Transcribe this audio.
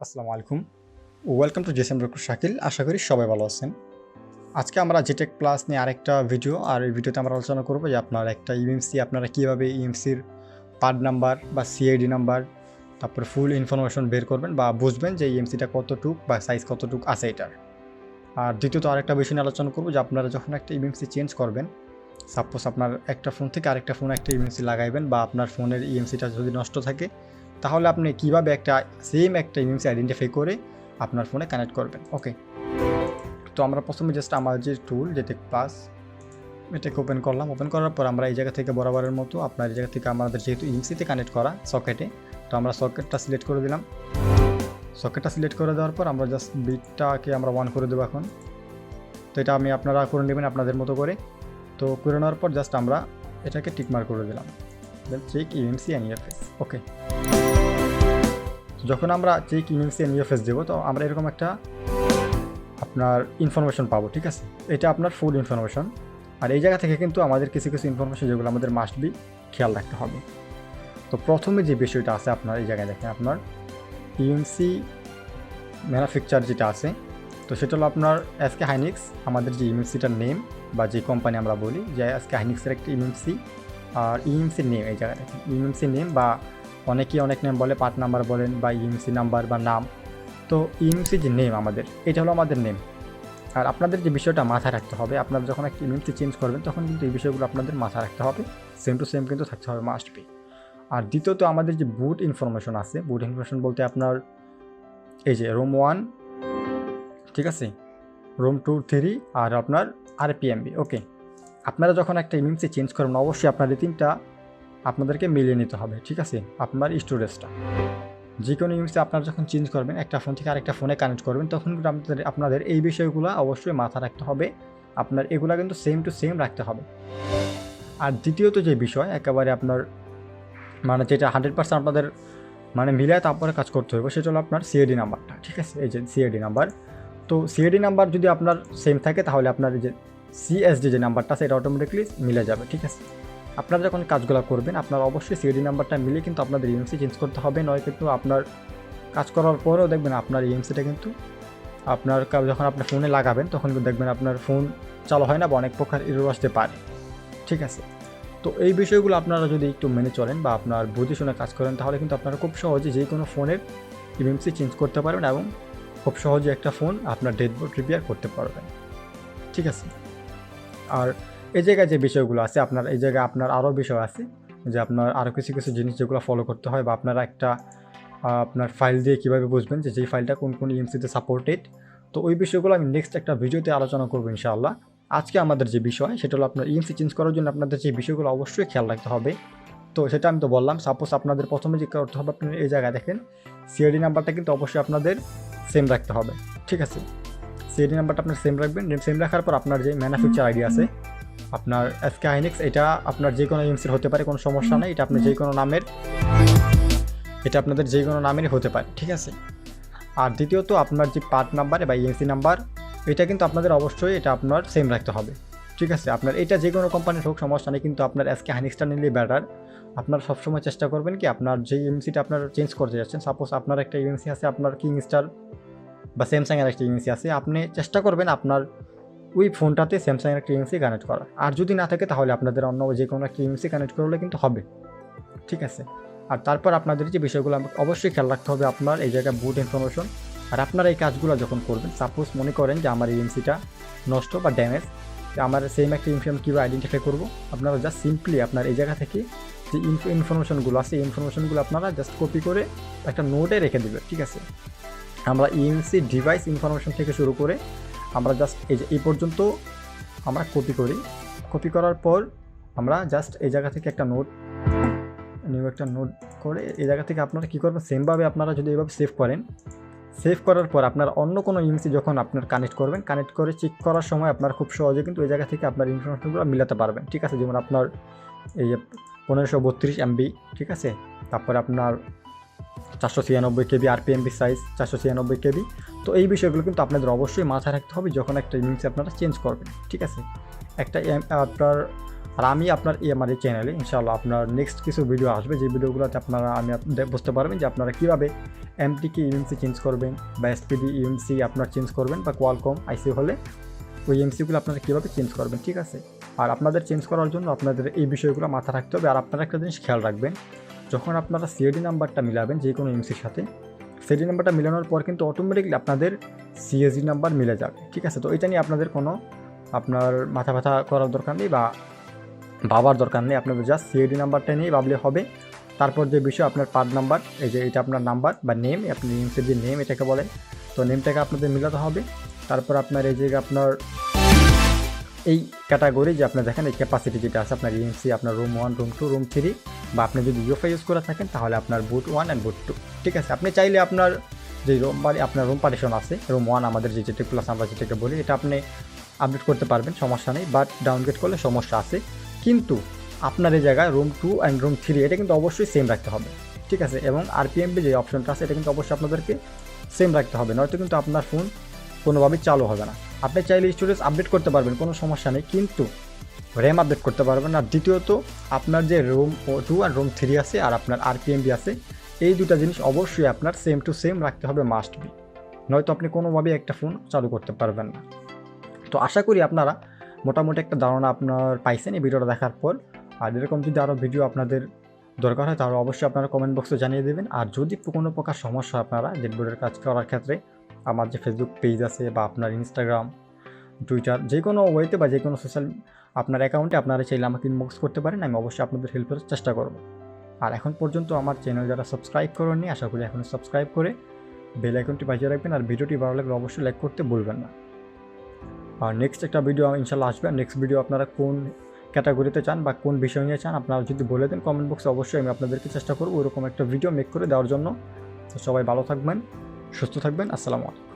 আসসালামু আলাইকুম, welcome to doctor Shakil. আশা করি সবাই ভালো আছেন। আজকে আমরা জিটেক প্লাস নিয়ে আরেকটা ভিডিও, আর এই ভিডিওতে আমরা আলোচনা করবো যে আপনার একটা ইএমসি আপনারা কীভাবে ইএমসির পার্ট নাম্বার বা সিআইডি নাম্বার, তারপর ফুল ইনফরমেশন বের করবেন বা বুঝবেন যে ইএমসিটা কতটুক বা সাইজ কতটুক আছে এটার। আর দ্বিতীয়ত আরেকটা বিষয় নিয়ে আলোচনা করবো যে আপনারা যখন একটা ইএমসি চেঞ্জ করবেন, সাপোজ আপনার একটা ফোন থেকে আরেকটা ফোনে একটা ইএমসি লাগাইবেন বা আপনার ফোনের ইএমসিটা যদি নষ্ট থাকে, তাহলে আপনি কীভাবে একটা সেম একটা ইএমসি আইডেন্টিফাই করে আপনার ফোনে কানেক্ট করবেন। ওকে, তো আমরা প্রথমে জাস্ট আমার যে টুল জিটেক প্লাস এটাকে ওপেন করলাম। ওপেন করার পর আমরা এই জায়গা থেকে বরাবরের মতো আপনার এই জায়গা থেকে আমাদের যেহেতু ইএমসিতে কানেক্ট করা সকেটে, তো আমরা সকেটটা সিলেক্ট করে দিলাম। সকেটটা সিলেক্ট করে দেওয়ার পর আমরা জাস্ট বিটটাকে আমরা 1 করে দেবো এখন। তো এটা আপনারা করে নেবেন আপনাদের মতো করে। তো করে নেওয়ার পর জাস্ট আমরা এটাকে টিকমার্ক করে দিলাম, দেন চেক ইএমসি অ্যান্ড ইউএফএস। ওকে, যখন আমরা চেক ইএমসি অ্যান্ড ইউএফএস দেবো, তো আমরা এরকম একটা আপনার ইনফরমেশন পাবো। ঠিক আছে, এটা আপনার ফুল ইনফরমেশন। আর এই জায়গা থেকে কিন্তু আমাদের কিছু কিছু ইনফরমেশন যেগুলো আমাদের মাস্ট বি খেয়াল রাখতে হবে। তো প্রথমে যে বিষয়টা আছে আপনার এই জায়গায় দেখেন, আপনার ইএমসি ম্যানুফ্যাকচার যেটা আছে, তো সেটা হলো আপনার এসকে হাইনিক্স। আমাদের যে ইএমসিটার নেম বা যে কোম্পানি আমরা বলি যে এসকে হাইনিক্সের একটা ইএমসি, আর ইএমসির নেম এই জায়গায় দেখেন, ইএমসি নেম বা অনেকেই অনেক নেম বলে, পার্ট নাম্বার বলেন বা ইএমসি নাম্বার বা নাম। তো ইএমসি যে নেম আমাদের, এটা হলো আমাদের নেম। আর আপনাদের যে বিষয়টা মাথায় রাখতে হবে, আপনারা যখন একটা ইএমসি চেঞ্জ করবেন তখন কিন্তু এই বিষয়গুলো আপনাদের মাথায় রাখতে হবে, সেম টু সেম কিন্তু থাকতে হবে, মাস্ট বি। আর দ্বিতীয়ত আমাদের যে বুট ইনফরমেশন আছে, বুট ইনফরমেশন বলতে আপনার এই যে রোম 1, ঠিক আছে, রোম 2, 3 আর আপনার আরপিএমবি। ওকে, আপনারা যখন একটা ইএমসি চেঞ্জ করবেন অবশ্যই আপনার এই তিনটা আপনাদেরকে মিলিয়ে নিতে হবে। ঠিক আছে, আপনার স্টোরেজটা যে কোনো ইএমসি আপনারা যখন চেঞ্জ করবেন, একটা ফোন থেকে আরেকটা ফোনে কানেক্ট করবেন, তখন কিন্তু আপনাদের এই বিষয়গুলো অবশ্যই মাথা রাখতে হবে। আপনার এগুলা কিন্তু সেম টু সেম রাখতে হবে। আর দ্বিতীয়ত যে বিষয় একেবারে আপনার মানে যেটা 100% আপনাদের মানে মিলায় তারপরে কাজ করতে হবে, সেটা হলো আপনার সিআইডি নাম্বারটা। ঠিক আছে, এই যে সিআইডি নাম্বার। তো সিআইডি নাম্বার যদি আপনার সেম থাকে তাহলে আপনার এই যে সিএসডি যে নাম্বারটা আছে এটা অটোমেটিকলি মিলে যাবে। ঠিক আছে, আপনারা যখন কাজগুলো করবেন আপনারা অবশ্যই সিআইডি নাম্বারটা মিলে কিন্তু আপনাদের ইএমসি চেঞ্জ করতে হবে, নয় কিন্তু আপনার কাজ করার পরেও দেখবেন আপনার ইএমসিটা কিন্তু আপনার যখন আপনার ফোনে লাগাবেন তখন কিন্তু দেখবেন আপনার ফোন চালু হয় না বা অনেক প্রকার এরর আসতে পারে। ঠিক আছে, তো এই বিষয়গুলো আপনারা যদি একটু মেনে চলেন বা আপনার বুঝে শুনে কাজ করেন, তাহলে কিন্তু আপনারা খুব সহজে যে কোনো ফোনের ইএমসি চেঞ্জ করতে পারবেন এবং খুব সহজে একটা ফোন আপনার ডেডবোর্ড রিপেয়ার করতে পারবেন। ঠিক আছে, আর এই জায়গায় যে বিষয়গুলো আছে আপনার এই জায়গায় আপনার আরও বিষয় আছে যে আপনার আরও কিছু কিছু জিনিস যেগুলো ফলো করতে হয়, বা আপনারা একটা আপনার ফাইল দিয়ে কীভাবে বুঝবেন যে যেই ফাইলটা কোন কোন ইএমসিতে সাপোর্টেড। তো ওই বিষয়গুলো আমি নেক্সট একটা ভিডিওতে আলোচনা করবো ইনশাআল্লাহ। আজকে আমাদের যে বিষয় সেটা হলো আপনার ইএমসি চেঞ্জ করার জন্য আপনাদের যে বিষয়গুলো অবশ্যই খেয়াল রাখতে হবে। তো সেটা আমি তো বললাম। সাপোজ আপনাদের প্রথমে যে করতে হবে, আপনার এই জায়গায় দেখেন সিআইডি নাম্বারটা কিন্তু অবশ্যই আপনাদের সেম রাখতে হবে। ঠিক আছে, সিআইডি নাম্বারটা আপনার সেম রাখবেন। সেম রাখার পর আপনার যে ম্যানুফ্যাকচার আইডি আছে আপনার এসকে হাইনিক্স, এটা আপনার যে কোনো ইএমসির হতে পারে, কোনো সমস্যা নেই। এটা আপনার যে কোনো নামের, এটা আপনাদের যে কোনো নামেরই হতে পারে। ঠিক আছে, আর দ্বিতীয়ত আপনার যে পার্ট নাম্বার বা ইএমসি নাম্বার, এটা কিন্তু আপনাদের অবশ্যই এটা আপনার সেম রাখতে হবে। ঠিক আছে, আপনার এটা যে কোনো কোম্পানির হোক সমস্যা নেই, কিন্তু আপনার এসকে হাইনিক্সটা নিলেই বেটার। আপনার সবসময় চেষ্টা করবেন কি আপনার যে ইএমসিটা আপনার চেঞ্জ করতে যাচ্ছেন, সাপোজ আপনার একটা ইএমসি আছে আপনার কিংস্টার বা স্যামসাংয়ের একটা ইএমসি আছে, আপনি চেষ্টা করবেন আপনার ওই ফোনটাতে স্যামসাংয়ের একটা ইএমসি কানেক্ট করা। আর যদি না থাকে তাহলে আপনাদের অন্য যে কোনো একটা ইএমসি কানেক্ট করলে কিন্তু হবে। ঠিক আছে, আর তারপর আপনাদের যে বিষয়গুলো অবশ্যই খেয়াল রাখতে হবে আপনার এই জায়গায় বুট ইনফরমেশন। আর আপনারা এই কাজগুলো যখন করবেন, সাপোজ মনে করেন যে আমার ইএমসিটা নষ্ট বা ড্যামেজ, আমার সেম একটা ইএমসি আমি কীভাবে আইডেন্টিফাই করবো, আপনারা জাস্ট সিম্পলি আপনার এই জায়গা থেকে যে ইনফরমেশনগুলো আছে এই ইনফরমেশনগুলো আপনারা জাস্ট কপি করে একটা নোটে রেখে দেবেন। ঠিক আছে, আমরা ইএমসি ডিভাইস ইনফরমেশন থেকে শুরু করে আমরা জাস্ট এই পর্যন্ত আমরা কপি করি। কপি করার পর আমরা জাস্ট এই জায়গা থেকে একটা নোট করে এই জায়গা থেকে আপনারা কী করবেন, সেমভাবে আপনারা যদি এভাবে সেভ করেন, সেভ করার পর আপনার অন্য কোনো ইএমসি যখন আপনার কানেক্ট করবেন, কানেক্ট করে চেক করার সময় আপনার খুব সহজে কিন্তু এই জায়গা থেকে আপনার ইনফরমেশনগুলো মিলাতে পারবেন। ঠিক আছে, যেমন আপনার এই 1532 MB, ঠিক আছে, তারপরে আপনার 496 KB আরপিএমবি সাইজ, 496 KB। তো এই বিষয়গুলো কিন্তু আপনাদের অবশ্যই মাথায় রাখতে হবে যখন একটা ইএমসি আপনারা চেঞ্জ করবেন। ঠিক আছে, একটা আপনার আর আমি আপনার আমার এই চ্যানেলে ইনশাআল্লাহ আপনার নেক্সট কিছু ভিডিও আসবে, যে ভিডিওগুলোতে আপনারা বুঝতে পারবেন যে আপনারা কীভাবে এমটিকে ইএমসি চেঞ্জ করবেন বা এসপিডি ইএমসি আপনার চেঞ্জ করবেন, বা কোয়ালকম আইসি হলে ওই এমসিগুলো আপনারা কীভাবে চেঞ্জ করবেন, ঠিক আছে। আর আপনাদের চেঞ্জ করার জন্য আপনাদের এই বিষয়গুলো মাথায় রাখতে হবে। আর আপনারা একটা জিনিস খেয়াল রাখবেন, যখন আপনারা সিএডি নাম্বারটা মিলাবেন যে কোনো এমসির সাথে, সিএডি নাম্বারটা মিলানোর পর কিন্তু অটোমেটিকলি আপনাদের সিএসডি নাম্বার মিলে যাবে, ঠিক আছে। তো এটা নিয়ে আপনাদের কোনো আপনার মাথা ব্যথা করার দরকার নেই বা ভাবার দরকার নেই, আপনাদের জাস্ট সিএডি নাম্বারটা নিয়েই ভাবলে হবে। তারপর যে বিষয় আপনার পার্ট নাম্বার, এই যে এটা আপনার নাম্বার বা নেম, আপনি এমসির যে নেম এটাকে বলেন, তো নেমটাকে আপনাদের মিলাতে হবে। তারপর আপনার এই যে আপনার এই ক্যাটাগরি যে আপনার দেখেন এই ক্যাপাসিটি যেটা আছে আপনার ইএমসি, আপনার রুম 1, রুম 2, রুম 3, বা আপনি যদি ইউএফআই ইউজ করে থাকেন তাহলে আপনার বুট 1 অ্যান্ড বুট 2, ঠিক আছে। আপনি চাইলে আপনার যে রুম আপনার রুম পার্টিশন আছে, রুম 1 আমাদের যে যেটা প্লাস আমরা যেটাকে বলি, এটা আপনি আপডেট করতে পারবেন, সমস্যা নেই। বাট ডাউনগ্রেড করলে সমস্যা আছে, কিন্তু আপনার এই জায়গায় রুম 2 অ্যান্ড রুম 3 এটা কিন্তু অবশ্যই সেম রাখতে হবে, ঠিক আছে। এবং আরপিএমবি যে অপশনটা আছে এটা কিন্তু অবশ্যই আপনাদেরকে সেম রাখতে হবে, নয়তো কিন্তু আপনার ফোন কোনোভাবেই চালু হবে না। আপনি চাইলে স্টোরেজ আপডেট করতে পারবেন, কোনো সমস্যা নেই, কিন্তু র্যাম আপডেট করতে পারবেন না। দ্বিতীয়ত আপনার যে রুম 2 আর রুম 3 আছে আর আপনার আরপিএমবি আছে, এই দুটা জিনিস অবশ্যই আপনার সেম টু সেম রাখতে হবে, মাস্ট বি, নয়তো আপনি কোনোভাবেই একটা ফোন চালু করতে পারবেন না। তো আশা করি আপনারা মোটামুটি একটা ধারণা আপনার পাইছেন এই ভিডিওটা দেখার পর। আর এরকম যদি আরও ভিডিও আপনাদের দরকার হয় তাহলে অবশ্যই আপনারা কমেন্ট বক্সে জানিয়ে দেবেন। আর যদি কোনো প্রকার সমস্যা আপনারা জেটবোর্ডের কাজ করার ক্ষেত্রে আমার যে ফেসবুক পেজ আছে বা আপনার ইনস্টাগ্রাম, টুইটার, যে কোনো ওয়েতে বা যে কোনো সোশ্যাল আপনার অ্যাকাউন্টে আপনারা চাইলে আমাকে ইনবক্স করতে পারেন, আমি অবশ্যই আপনাদের হেল্প করার চেষ্টা করব। আর এখন পর্যন্ত আমার চ্যানেল যারা সাবস্ক্রাইব করেননি, আশা করি এখন সাবস্ক্রাইব করে বেল আইকনটি বাজিয়ে রাখবেন। আর ভিডিওটি ভালো লাগলে অবশ্যই লাইক করতে ভুলবেন না। আর নেক্সট একটা ভিডিও ইনশাল্লাহ আসবে। নেক্সট ভিডিও আপনারা কোন ক্যাটাগরিতে চান বা কোন বিষয় নিয়ে চান আপনারা যদি বলে দেন কমেন্ট বক্সে, অবশ্যই আমি আপনাদেরকে চেষ্টা করব ওইরকম একটা ভিডিও মেক করে দেওয়ার জন্য। তো সবাই ভালো থাকবেন, সুস্থ থাকবেন, আসসালামু আলাইকুম।